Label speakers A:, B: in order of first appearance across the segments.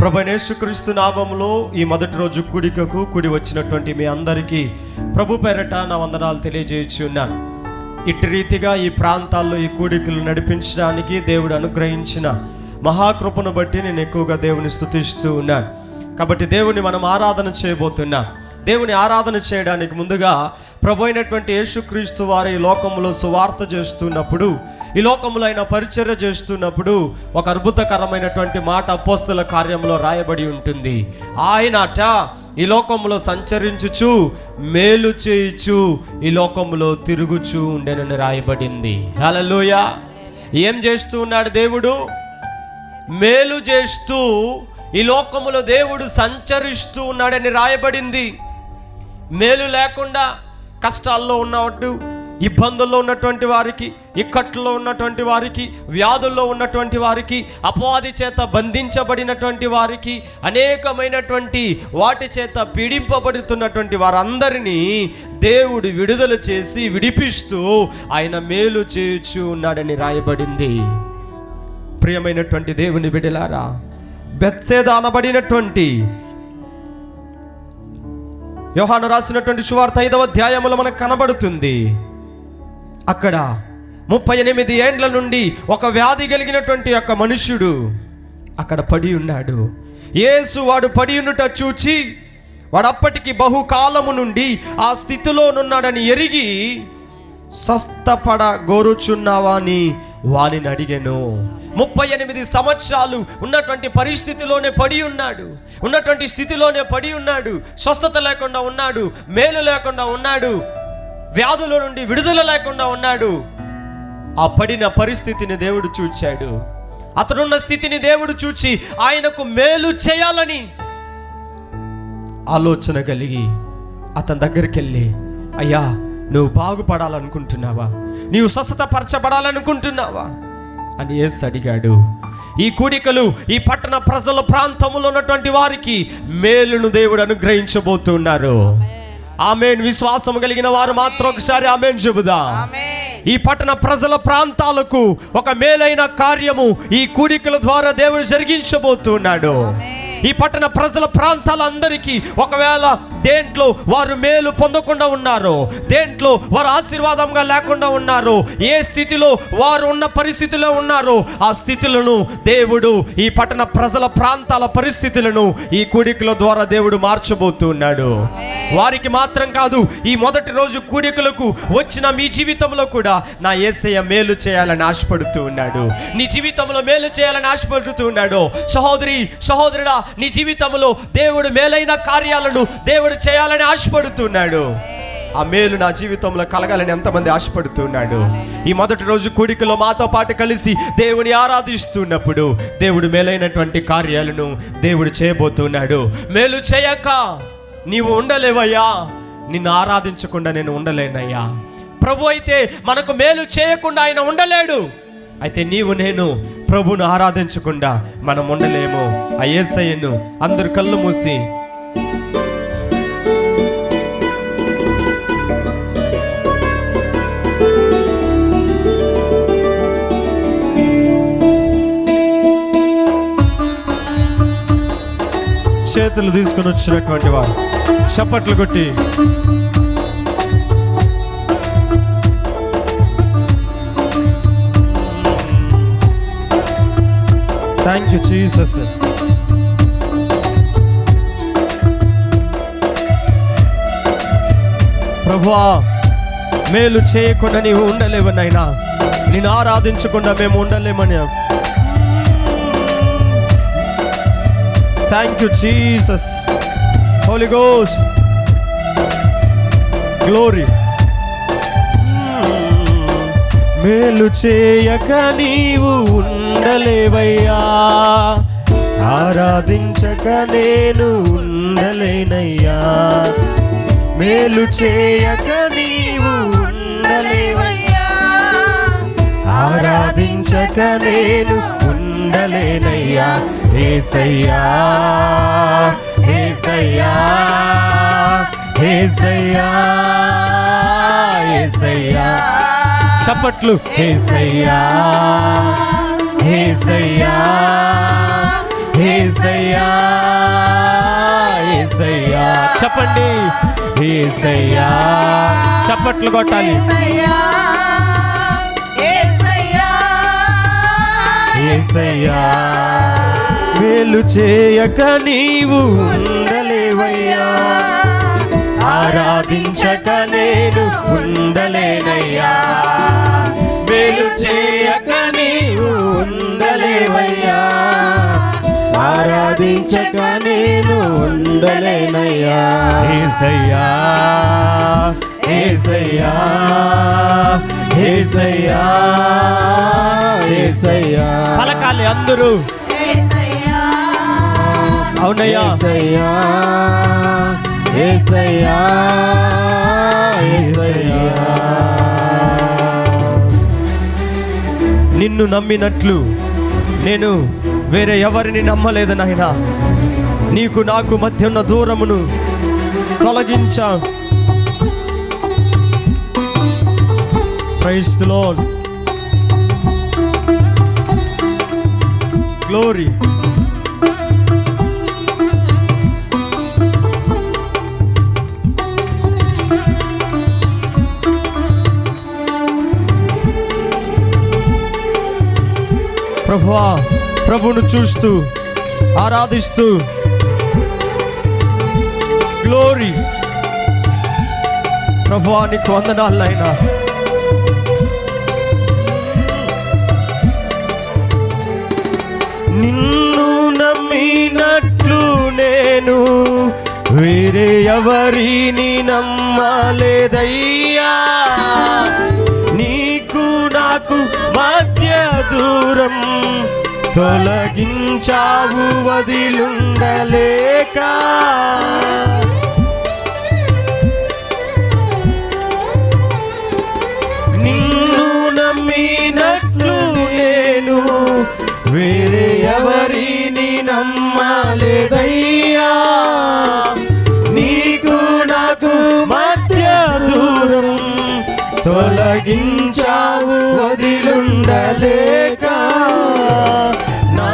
A: ప్రభువైన యేసుక్రీస్తు నామములో ఈ మొదటి రోజు కూడికకు కూడి వచ్చినటువంటి మీ అందరికీ ప్రభు పేరట నా వందనాలు తెలియజేయచ్చు ఉన్నాను. ఇట్టి రీతిగా ఈ ప్రాంతాల్లో ఈ కూడికలు నడిపించడానికి దేవుడు అనుగ్రహించిన మహాకృపను బట్టి నేను ఎక్కువగా దేవుని స్తుతిస్తూ ఉన్నాను. కాబట్టి దేవుని మనం ఆరాధన చేయబోతున్నాం. దేవుని ఆరాధన చేయడానికి ముందుగా ప్రభు అయినటువంటి యేసుక్రీస్తు వారి ఈ లోకంలో సువార్త చేస్తున్నప్పుడు, ఈ లోకంలో ఆయన పరిచర్య చేస్తున్నప్పుడు ఒక అద్భుతకరమైనటువంటి మాట అపోస్తల కార్యంలో రాయబడి ఉంటుంది. ఆయనట ఈ లోకంలో సంచరించుచు మేలు చేయుచు ఈ లోకంలో తిరుగుచూ ఉండెనని రాయబడింది. హల్లెలూయా. ఏం చేస్తూ ఉన్నాడు దేవుడు? మేలు చేస్తూ ఈ లోకములో దేవుడు సంచరిస్తూ ఉన్నాడని రాయబడింది. మేలు లేకుండా కష్టాల్లో ఉన్నట్టు, ఇబ్బందుల్లో ఉన్నటువంటి వారికి, ఇక్కట్లో ఉన్నటువంటి వారికి, వ్యాధుల్లో ఉన్నటువంటి వారికి, అపవాది చేత బంధించబడినటువంటి వారికి, అనేకమైనటువంటి వాటి చేత పీడింపబడుతున్నటువంటి వారందరినీ దేవుడు విడుదల చేసి విడిపిస్తూ ఆయన మేలు చేయుచు ఉన్నాడని రాయబడింది. ప్రియమైనటువంటి దేవుని బిడ్డలారా, బెత్సేదా అనబడినటువంటి యోహాను రాసినటువంటి సువార్త 5వ అధ్యాయములో మనకు కనబడుతుంది. అక్కడ 38 ఏండ్ల నుండి ఒక వ్యాధి కలిగినటువంటి ఒక మనుష్యుడు అక్కడ పడి ఉన్నాడు. యేసు వాడు పడి ఉండుట చూచి వాడు అప్పటికి బహుకాలము నుండి ఆ స్థితిలోనున్నాడని ఎరిగి స్వస్థపడ గోరుచున్నావా అని వానిని అడిగెను. 38 సంవత్సరాలు ఉన్నటువంటి పరిస్థితిలోనే పడి ఉన్నాడు, ఉన్నటువంటి స్థితిలోనే పడి ఉన్నాడు. స్వస్థత లేకుండా ఉన్నాడు, మేలు లేకుండా ఉన్నాడు, వ్యాధుల నుండి విడుదల లేకుండా ఉన్నాడు. ఆ పడిన పరిస్థితిని దేవుడు చూచాడు. అతనున్న స్థితిని దేవుడు చూచి ఆయనకు మేలు చేయాలని ఆలోచన కలిగి అతని దగ్గరికి వెళ్ళి, అయ్యా, నువ్వు బాగుపడాలనుకుంటున్నావా? నీవు స్వస్థత పరచబడాలనుకుంటున్నావా అని యేసు అడిగాడు. ఈ కూడికలు ఈ పట్టణ ప్రజల ప్రాంతంలో ఉన్నటువంటి వారికి మేలును దేవుడు అనుగ్రహించబోతున్నారు. ఆమేన్. విశ్వాసం కలిగిన వారు మాత్రం ఒకసారి ఆమేన్ చెబుదాం. ఈ పట్టణ ప్రజల ప్రాంతాలకు ఒక మేలైన కార్యము ఈ కూడికల ద్వారా దేవుడు జరిగించబోతున్నాడు. ఈ పట్టణ ప్రజల ప్రాంతాలందరికీ ఒకవేళ దేంట్లో వారు మేలు పొందకుండా ఉన్నారో, దేంట్లో వారు ఆశీర్వాదంగా లేకుండా ఉన్నారో, ఏ స్థితిలో వారు ఉన్న పరిస్థితిలో ఉన్నారో ఆ స్థితులను దేవుడు, ఈ పట్టణ ప్రజల ప్రాంతాల పరిస్థితులను ఈ కూడికల ద్వారా దేవుడు మార్చబోతున్నాడు. వారికి మాత్రం కాదు, ఈ మొదటి రోజు కూడికలకు వచ్చిన మీ జీవితంలో కూడా నా యేసయ్య మేలు చేయాలని ఆశపడుతూ ఉన్నాడు. నీ జీవితంలో మేలు చేయాలని ఆశపడుతూ ఉన్నాడు. సహోదరి, సహోదరుడా, నీ జీవితంలో దేవుడు మేలైన కార్యాలను దేవుడు చేయాలని ఆశపడుతున్నాడు. ఆ మేలు నా జీవితంలో కలగాలని ఎంతమంది ఆశపడుతున్నాడు? ఈ మొదటి రోజు కూడికలో మాతో పాటు కలిసి దేవుని ఆరాధిస్తున్నప్పుడు దేవుడు మేలైనటువంటి కార్యాలను దేవుడు చేయబోతున్నాడు. మేలు చేయక నీవు ఉండలేవయ్యా, నిన్ను ఆరాధించకుండా నేను ఉండలేనయ్యా. ప్రభు అయితే మనకు మేలు చేయకుండా ఆయన ఉండలేడు. అయితే నీవు నేను ప్రభువును ఆరాధించకుండా మనం ఉండలేము. ఆ యేసయ్యను అందరు కళ్ళు మూసి చేతులు తీసుకొని వచ్చినటువంటి వారు చప్పట్లు కొట్టి థ్యాంక్ యూ జీసస్. ప్రభువా, మేలు చేయకుండా నీవు ఉండలేవు నైనా, నిన్ను ఆరాధించకుండా మేము ఉండలేమని. Thank you Jesus. Holy ghost, glory. మేలు చేయక నీవు ఉండలేవయ్యా, ఆరాధించక నేను ఉండలేనయ్యా. మేలు చేయక నీవు ఉండలేవయ్యా, ఆరాధించక నేను ఉండలేనయ్యా. యేసయ్యా, యేసయ్యా, యేసయ్యా, యేసయ్యా. చప్పట్లు. యేసయ్యా, యేసయ్యా, యేసయ్యా యేసయ్యా. చెప్పండి యేసయ్యా. చప్పట్లు కొట్టాలి. యేసయ్యా మేలు చేయక నీవు ఉండలేవయ్యా, ఆరాధించక నేను ఉండలేనయ్యా. మేలు చేయక నీవు ఉండలేవయ్యా, ఆరాధించక నేను ఉండలేనయ్యా. యేసయ్యా యేసయ్యా యేసయ్యా యేసయ్యా. పలకాలి అందరూ. అవునయ్యా. యేసయ్యా యేసయ్యా యేసయ్యా. నిన్ను నమ్మినట్లు నేను వేరే ఎవరిని నమ్మలేదు నాయనా. నీకు నాకు మధ్య ఉన్న దూరమును తొలగించా. Praise the lord. గ్లోరీ. ప్రభువా, ప్రభువును చూస్తూ ఆరాధిస్తూ గ్లోరీ. ప్రభువా నీకు వందనాలు నాయనా. నిన్ను నమ్మినట్లు నేను వేరే ఎవరిని నమ్మలేదయ్యా. నీకు నాకు మధ్య దూరం తొలగించావు వదిలుండలేక. నిన్ను నమ్మినట్లు నేను వేరే ఎవరిని నమ్మలేదయ్యా. నీకు నాకు మధ్య దూరం తొలగించావు వదిలుండలేక. నా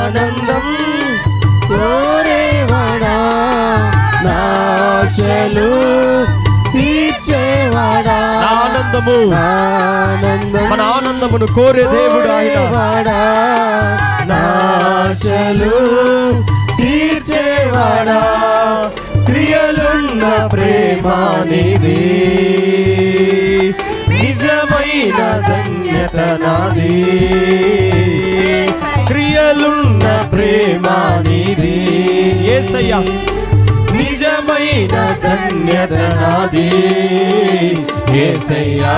A: ఆనందం కోరేవాడా, నా ఆశలు తీర్చేవాడా. నా ఆనందము మన ఆనందమును కోరే దేవుడు ఆయన. నా ఆశలు తీర్చేవాడా, క్రియలున్న ప్రేమానిది, నిజమైన ధన్యత నాది. క్రియలున్న ప్రేమానిది యేసయ్యా, నిజమైన ధన్యత నాది. యేసయ్యా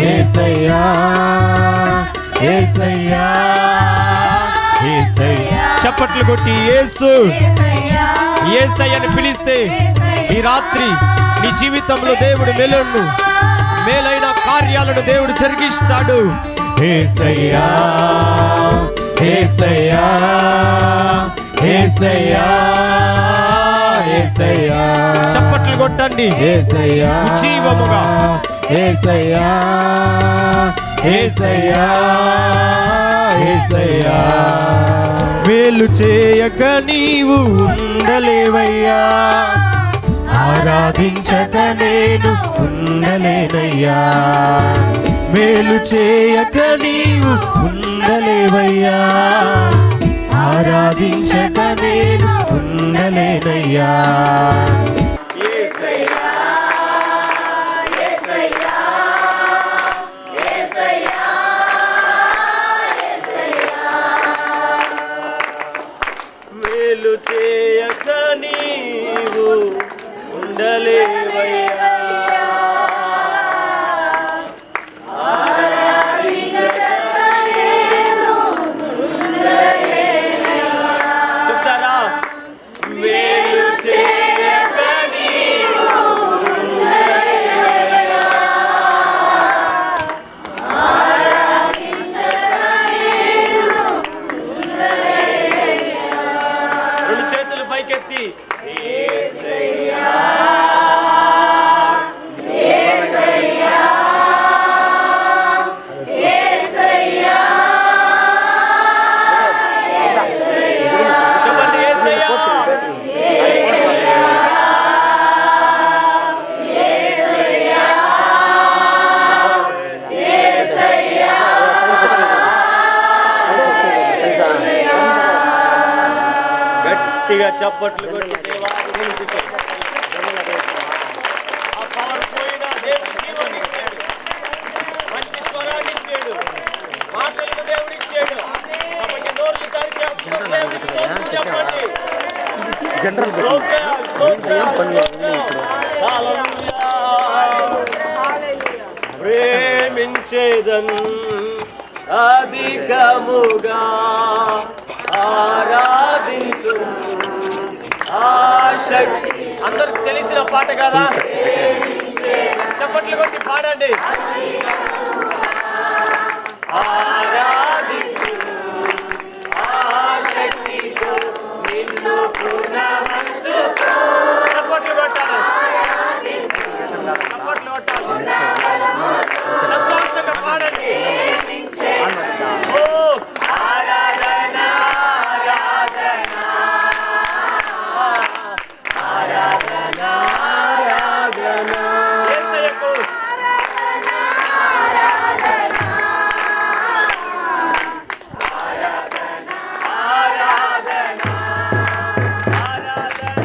A: యేసయ్యా యేసయ్యా యేసయ్యా. చప్పట్లు కొట్టి యేసు యేసయ్యని పిలిస్తే ఈ రాత్రి నీ జీవితంలో దేవుడు మేలైన కార్యాలను దేవుడు జరిగిస్తాడు. యేసయ్యా యేసయ్యా యేసయ్యా యేసయ్యా. చప్పట్లు కొట్టండి. యేసయ్యా జీవముగా. యేసయ్యా యేసయ్యా యేసయ్యా. మేలు చేయక నీవు ఉండలేవయ్యా, ఆరాధించక నేను ఉండలేనయ్యా. మేలు చేయక నీవు ఉండలేవయ్యా, ఆరాధించక నేను ఉండలేనయ్యా. మేలు చేయక నీవు ఉండలేవయ్యా, చెప్తారా? మేలు చేయక నీవు ఉండలేవయ్యా, రెండు చేతులు పైకెత్తి
B: గట్టిగా చప్పట్లు కొట్టి దేవాన్ని ఆ పవర్ పోయినా దేవుడు జీవాన్ని ఇచ్చాడు, మంచి స్వరాన్ని ఇచ్చాడు, మాటలను దేవుడు ఇచ్చాడు. కాబట్టి నోర్లు తెరిచి దేవుడి స్తోత్రం చెప్పండి. ప్రేమించేదన్ అధికముగా ఆరాధించు ఆశక్తి. అందరికి తెలిసిన పాట కదా, చప్పట్లు కొట్టి పాడండి. ఆరాధించు ఆశక్తితో నిన్ను పూర్ణ మనసుతో. చప్పట్లు కొట్టాలి, చప్పట్లు కొట్టాలి, సంతోషంగా పాడండి. ఓ ఆరాధన ఆరాధన ఆరాధన ఆరాధన యేసయ్యకు ఆరాధన ఆరాధన ఆరాధన ఆరాధన ఆరాధన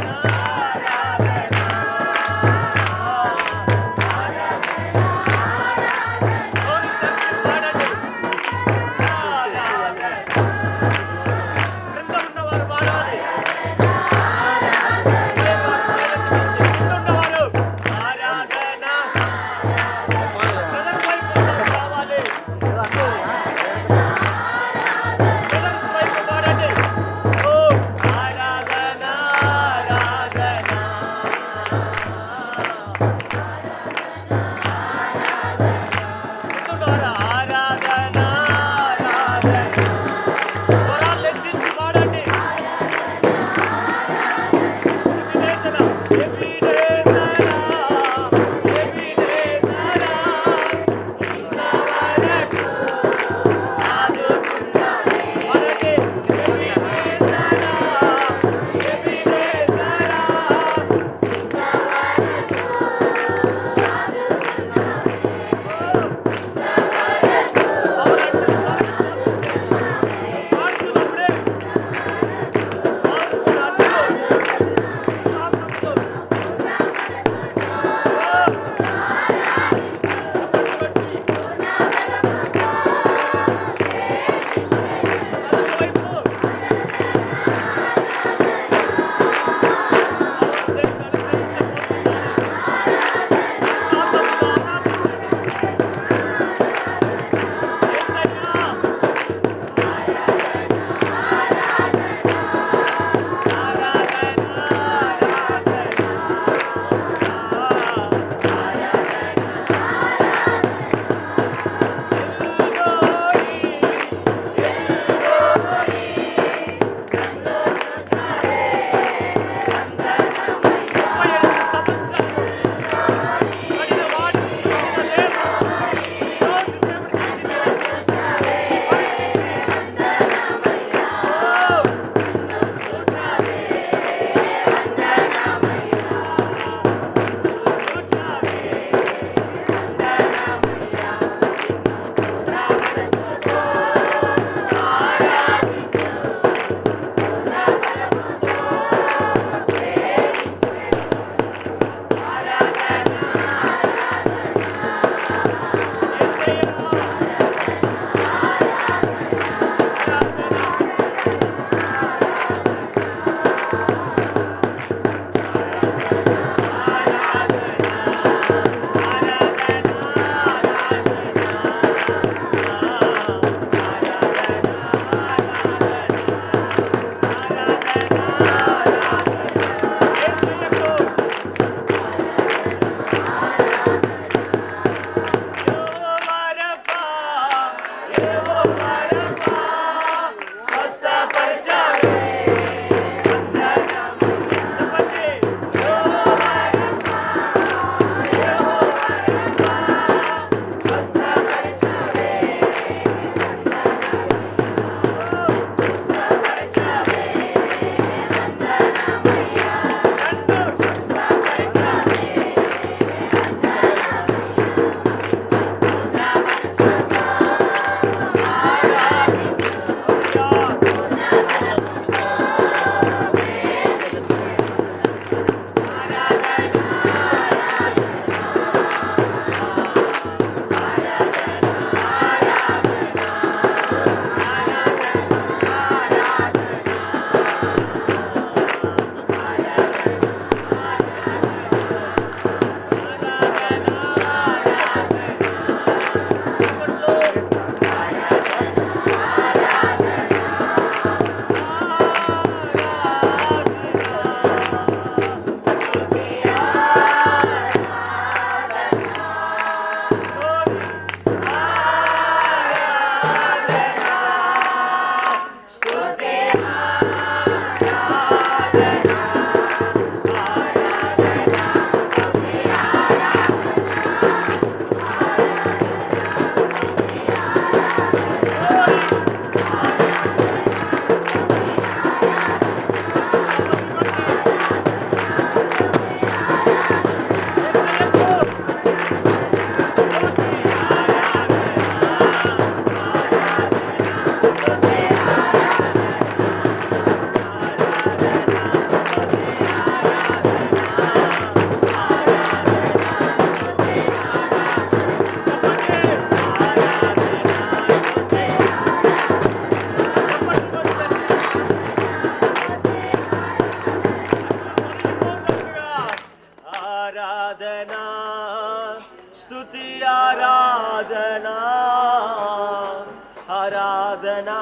B: ఆరాధనా స్తుతి ఆరాధనా ఆరాధనా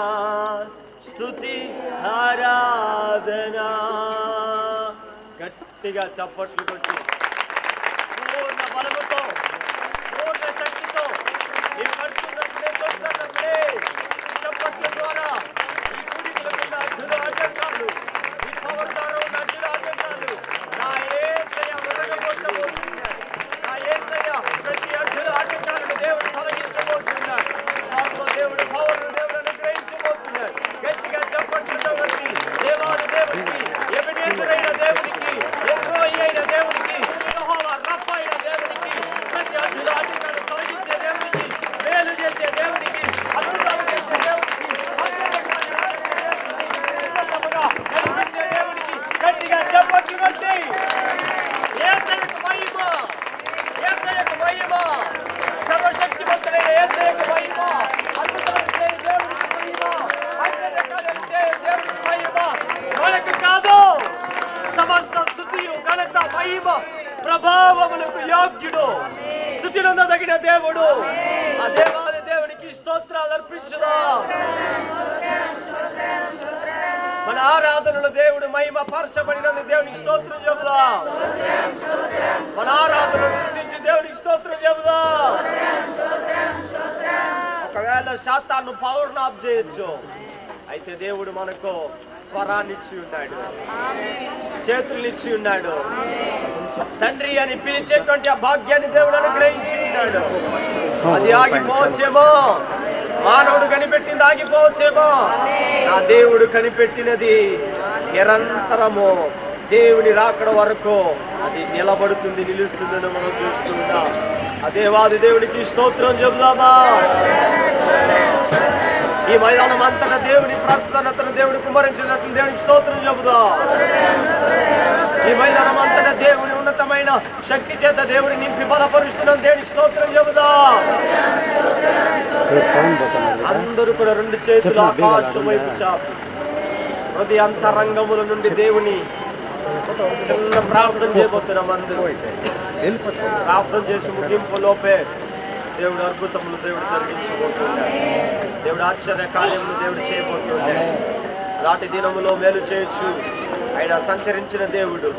B: స్తుతి ఆరాధనా. గట్టిగా చప్పట్లు కొట్టి పూర్ణ బలముతో పూర్ణ శక్తితో ఈ పడుతున్నప్పుడే తొక్కుతున్నప్పుడే చప్పట్ల ద్వారా ఈ కుడికిలో ఉన్న అడ్డుల ఆటంకాలు, ఈ పవర్ ద్వారా ఉన్న అడ్డుల ఆటంకాలు నా యేసయ్య వెలగబోతున్నాడు. నా యేసయ్య ప్రతి అడ్డుల ఆటంకాలను దేవుడు తొలగించబోతున్నాడు. వాటిలో దేవుడు పవర్ను దేవుడు అనుగ్రహించబోతున్నాడు. గట్టిగా చప్పట్లతో బట్టి దేవాది దేవుడికి, ఎబెనేజర్ అయిన దేవుడికి, ఎల్రోయి అయిన దేవుడికి, యెహోవా రఫా అయిన దేవుడికి, ప్రతి అడ్డుల ఆటంకాలను తొలగించే దేవుడికి, మేలు చేసే దేవుడికి, అద్భుతాలు చేసే దేవుడికి, కనిపించే దేవుడికి గట్టిగా చప్పట్లు కొట్టి యేసయ్యకు మహిమ, యేసయ్యకు మహిమ, సర్వశక్తిమంతుడైన యేసయ్యకు మహిమ, అద్భుతాలు చేసే దేవుడికి మహిమ, ఆశ్చర్యకార్యాలు చేసే దేవుడికి మహిమ. మనకు కాదు, సమస్త స్తుతియు ఘనత మహిమ ప్రభావములకు యోగ్యుడు, స్తుతి నొందదగిన దేవుడు. ఆ దేవాది దేవునికి స్తోత్రాలు అర్పించుదా. మన ఆరాధనలో దేవుడు మహిమ పరచబడినందుకు దేవునికి స్తోత్రం చెబుదా. మన ఆరాధనను రుచించి దేవునికి స్తోత్రం చెబుదా. ఒకవేళ శాతాన్ని పవర్ను ఆఫ్ చేయొచ్చు, అయితే దేవుడు మనకు స్వరాన్ని ఇచ్చి ఉన్నాడు, చేతుల్నిచ్చి ఉన్నాడు. తండ్రి అని పిలిచేటువంటి ఆ భాగ్యాన్ని దేవుడు అనుగ్రహించి ఉన్నాడు. అది ఆగిపోవచ్చేమో, మానవుడు కనిపెట్టింది ఆగిపోవచ్చేమో, నా దేవుడు కనిపెట్టినది నిరంతరము దేవుని రాకడ వరకు అది నిలబడుతుంది, నిలుస్తుందని మనం చూస్తున్నాం. ఆ దేవాది దేవుడికి స్తోత్రం చెబుదామా. ఈ మైదానం అంతటా దేవుని ప్రసన్నతను దేవుడు కుమరించినట్లు దేవునికి స్తోత్రం చెబుదా. ఈ మైదానం అంతటా దేవుని ఉన్నతమైన శక్తి చేత దేవుని నింపి బలపరుస్తున్నాం, దేవునికి స్తోత్రం చెబుదా. అందరూ కూడా రెండు చేతులు ఆకాశం వైపు చాపి హృదయ అంతరంగముల నుండి దేవుని చిన్న ప్రార్థన చేయబోతున్నాం. అందరూ ప్రార్థన చేసి ముగింపు లోపే దేవుడు అద్భుతములు దేవుడు జరిగించబోతున్నాడు. దేవుడు ఆశ్చర్య కార్యములు దేవుడు చేయబోతున్నాడు. రాటి దినములో మేలు చేయొచ్చు, ఆయన సంచరించిన దేవుడు.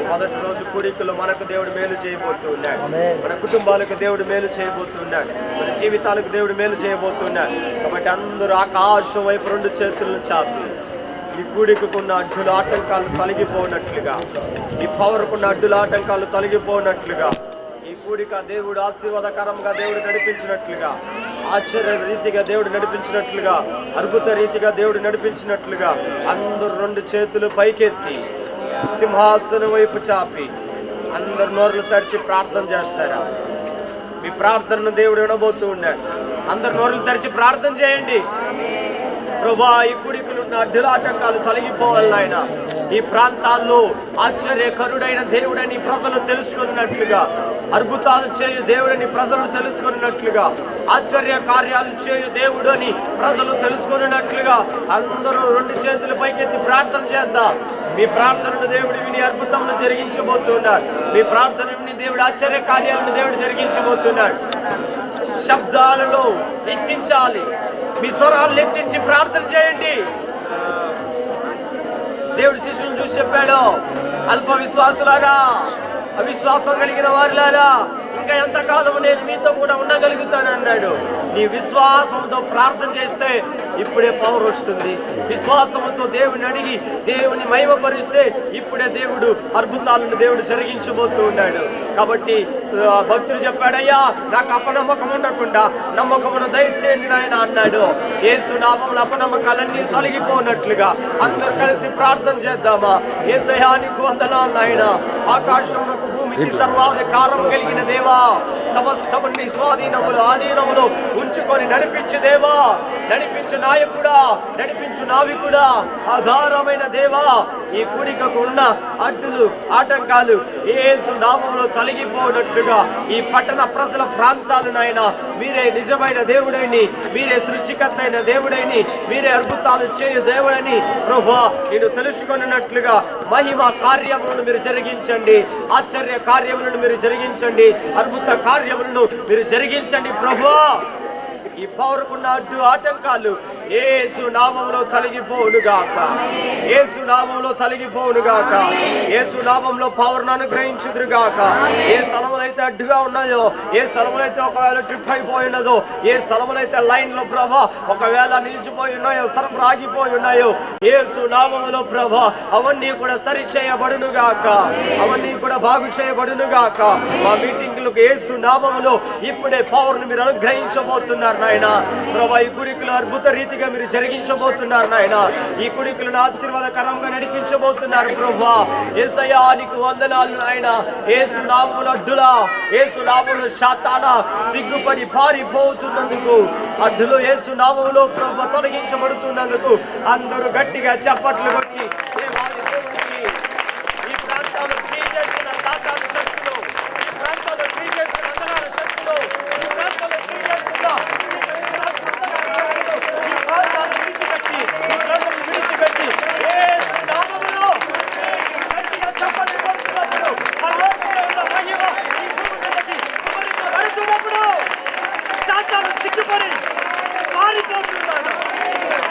B: మొదటి రోజు కూడికలో మనకు దేవుడు మేలు చేయబోతున్నాడు. మన కుటుంబాలకు దేవుడు మేలు చేయబోతున్నాడు. మన జీవితాలకు దేవుడు మేలు చేయబోతున్నాడు. కాబట్టి అందరూ ఆకాశం వైపు రెండు చేతులను చాపి ఈ కూడికకున్న అడ్డుల ఆటంకాలు తొలగిపోనట్లుగా, ఈ పవర్కున్న అడ్డుల ఆటంకాలు తొలగిపోనట్లుగా, ఈ కూడిక దేవుడు ఆశీర్వాదకరంగా దేవుడు నడిపించినట్లుగా, ఆశ్చర్య రీతిగా దేవుడు నడిపించినట్లుగా, అద్భుత రీతిగా దేవుడు నడిపించినట్లుగా అందరూ రెండు చేతులు పైకెత్తి సింహాసనం వైపు చాపి అందరు నోర్లు తెరిచి ప్రార్థన చేస్తారా? మీ ప్రార్థనను దేవుడు వినబోతూ ఉన్నాడు. అందరు నోర్లు తెరిచి ప్రార్థన చేయండి. ప్రభువా, ఈ కూడికలు ఉన్న అడ్డుల ఆటంకాలు తొలగిపోవాలి నాయన. ఈ ప్రాంతాల్లో ఆశ్చర్యకరుడైన దేవుడని ప్రజలు తెలుసుకున్నట్లుగా, అద్భుతాలు చేయు దేవుడని ప్రజలు తెలుసుకున్నట్లుగా, ఆశ్చర్య కార్యాలు చేయు దేవుడు అని ప్రజలు తెలుసుకున్నట్లుగా అందరూ రెండు చేతుల పైకెత్తి ప్రార్థన చేద్దాం. మీ ప్రార్థనను దేవుడు విని అద్భుతములు జరిగించబోతున్నాడు. మీ ప్రార్థన విని దేవుడు ఆశ్చర్య కార్యాలను దేవుడు జరిగించబోతున్నాడు. శబ్దాలలో హెచ్చించాలి, మీ స్వరాలు హెచ్చించి ప్రార్థన చేయండి. దేవుడు శిష్యులను చూసి చెప్పాడు, అల్ప విశ్వాసులారా, అవిశ్వాసం కలిగిన వారిలారా, ఇంకా ఎంతకాలం నేను మీతో కూడా ఉండగలుగుతాను అన్నాడు. నీ విశ్వాసంతో ప్రార్థన చేస్తే ఇప్పుడే పవర్ వస్తుంది, విశ్వాసంతో దేవుని అడిగి దేవుని మహిమపరిస్తే ఇప్పుడే దేవుడు అద్భుతాలను దేవుడు జరిగించబోతూ ఉన్నాడు. కాబట్టి భక్తుడు చెప్పాడయ్యా, నాకు అపనమ్మకం ఉండకుండా నమ్మకమును దయచేయండి నాయన అన్నాడు. యేసు నామములో అపనమ్మకాలన్నీ తొలగిపోనట్లుగా అందరూ కలిసి ప్రార్థన చేద్దామా? యేసయ్యా నీకు వందనాలు నాయన. ఆకాశమునకు భూమికి సర్వాధికారం కలిగిన దేవా, సమస్తము నీ స్వాధీనములు ఆధీనములు ఉంచుకొని నడిపించు దేవా, నడిపించు నాయకుడా, నడిపించు నావికుడా, ఆధారమైన దేవా, ఈ కూడికకు ఉన్న అడ్డులు ఆటంకాలు యేసు నామములో తొలగిపోనట్లుగా ఈ పట్టణ ప్రజల ప్రాంతాలు నాయన మీరే నిజమైన దేవుడైని, మీరే సృష్టికర్త అయిన దేవుడైని, మీరే అద్భుతాలు చేయు దేవుడని ప్రభువా నేను తెలుసుకున్నట్లుగా మహిమ కార్యములను మీరు జరిగించండి, ఆశ్చర్య కార్యములను మీరు జరిగించండి, అద్భుత కార్యములను మీరు జరిగించండి ప్రభువా. ఈ పౌరుకున్న అడ్డు ఆటంకాలు యేసు నామములో తొలగిపోవునుగాక, యేసు నామములో తొలగిపోవునుగాక, యేసు నామములో పవర్ను అనుగ్రహించుదురుగాక. ఏ స్థలములైతే అడ్డుగా ఉన్నాయో, ఏ స్థలములైతే ఒకవేళ ట్రిప్ అయిపోయి ఉన్నదో, ఏ స్థలములైతే లైన్ లో ప్రభా ఒకవేళ నిలిచిపోయి ఉన్నాయో, సరఫరా ఆగిపోయి ఉన్నాయో, యేసు నామములో ప్రభా అవన్నీ కూడా సరి చేయబడునుగాక, అవన్నీ కూడా బాగు చేయబడునుగాక. మా మీటింగ్లకు యేసు నామములో ఇప్పుడే పవర్ను మీరు అనుగ్రహించబోతున్నారు నాయన ప్రభా. ఈ గుడికలు అద్భుత రీతిగా మీరు జరిగించబోతున్నారు నాయన. ఈ కుడికులను ఆశీర్వాదకరంగా నడిపించబోతున్నారు ప్రభువా. యేసయ్యా నీకు వందనాలు నాయన. యేసు నామములో అడ్డులా, యేసు నామములో సాతానా సిగ్గుపడి పారిపోతున్నందుకు, అడ్డులు యేసు నామములో ప్రభువా తొలగించబడుతున్నందుకు అందరూ గట్టిగా చప్పట్లు కొట్టి దేవాది దేవునికి ఈ ప్రాంతాల్లో క్రియ చేస్తున్న సాతాను శక్తులు, ఈ ప్రాంతాల్లో క్రియ చేస్తున్న అంధకార శక్తులు, ఈ ప్రాంతాల్లో క్రియ చేస్తున్న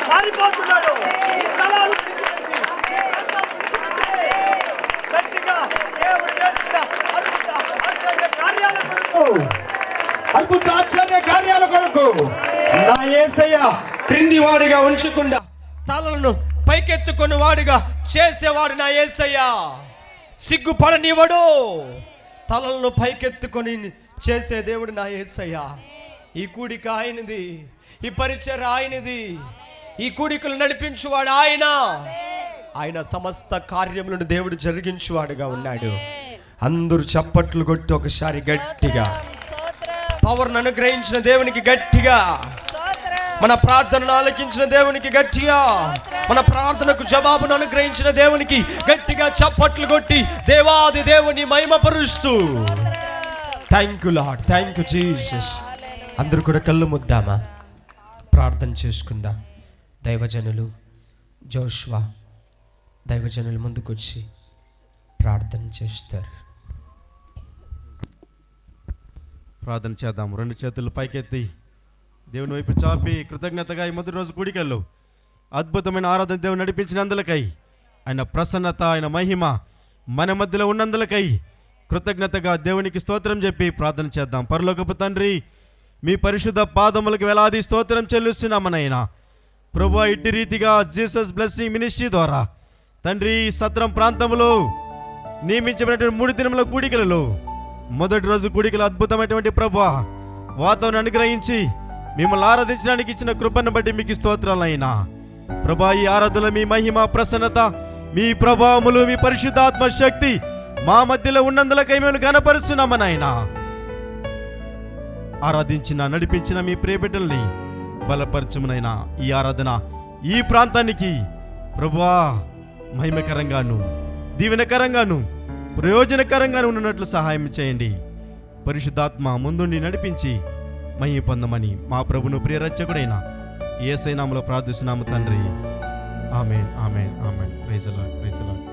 B: పారిపోతున్నాడు. ఈ స్థలాలు గట్టిగా దేవుడు చేసిన
A: అద్భుత ఆశ్చర్య కార్యాల కొరకు నా యేసయ్య క్రింది వాడిగా ఉంచకుండా తలలను పైకెత్తుకొని వాడిగా చేసేవాడు నా యేసయ్య. సిగ్గుపడనివ్వడు, తలలను పైకెత్తుకొని చేసే దేవుడు నా యేసయ్య. ఈ కూడిక ఆయనది, ఈ పరిచర్య ఆయనది, ఈ కూడికలు నడిపించువాడు ఆయన. ఆయన సమస్త కార్యములను దేవుడు జరిగించువాడుగా ఉన్నాడు. అందరూ చప్పట్లు కొట్టి ఒకసారి గట్టిగా పవర్ను అనుగ్రహించిన దేవునికి గట్టిగా, మన ప్రార్థనను ఆలకించిన దేవునికి గట్టిగా, మన ప్రార్థనకు జవాబును అనుగ్రహించిన దేవునికి గట్టిగా చప్పట్లు కొట్టి దేవాది దేవుని మహిమపరుస్తూ thank you lord, thank you Jesus. అందరూ కూడా కళ్ళు ముద్దామా, ప్రార్థన చేసుకుందాం. దైవజనులు జోషువా దైవజనులు ముందుకొచ్చి ప్రార్థన చేస్తారు.
C: ప్రార్థన చేద్దాం. రెండు చేతులు పైకెత్తి దేవుని వైపు చాపి కృతజ్ఞతగా ఈ మొదటి రోజు కూడికల్లో అద్భుతమైన ఆరాధన దేవుని నడిపించినందులకై, ఆయన ప్రసన్నత, ఆయన మహిమ మన మధ్యలో ఉన్నందులకై కృతజ్ఞతగా దేవునికి స్తోత్రం చెప్పి ప్రార్థన చేద్దాం. పరలోకపు తండ్రి, మీ పరిశుద్ధ పాదములకు వేలాది స్తోత్రం చెల్లిస్తున్నామనైనా ప్రభువా. ఇట్టి రీతిగా జీసస్ బ్లెస్సింగ్ మినిస్ట్రీ ద్వారా తండ్రి సత్రం ప్రాంతంలో నియమించబడినటువంటి 3 దినముల కూడికలలో మొదటి రోజు కూడికలు అద్భుతమైనటువంటి ప్రభువా వాతావరణం అనుగ్రహించి మిమ్మల్ని ఆరాధించడానికి ఇచ్చిన కృపను బట్టి మీకు స్తోత్రాలైనా ప్రభా. ఈ ఆరాధనలో మీ మహిమ, ప్రసన్నత, మీ ప్రభావములు, మీ పరిశుద్ధాత్మ శక్తి మా మధ్యలో ఉన్నందులకై మేము ఘనపరుస్తున్నామనైనా. ఆరాధించిన, నడిపించిన మీ ప్రియబిడ్డల్ని బలపరచుమునైనా. ఈ ఆరాధన ఈ ప్రాంతానికి ప్రభువా మహిమకరంగాను, దీవెనకరంగాను, ప్రయోజనకరంగాను ఉన్నట్లు సహాయం చేయండి. పరిశుద్ధాత్మ ముందుండి నడిపించి మహిమ పొందమని మా ప్రభును ప్రియరక్షకుడైన యేసయ్య నామములో ప్రార్థిస్తున్నాము తండ్రి. Amen, amen, amen. Praise the lord, praise the lord.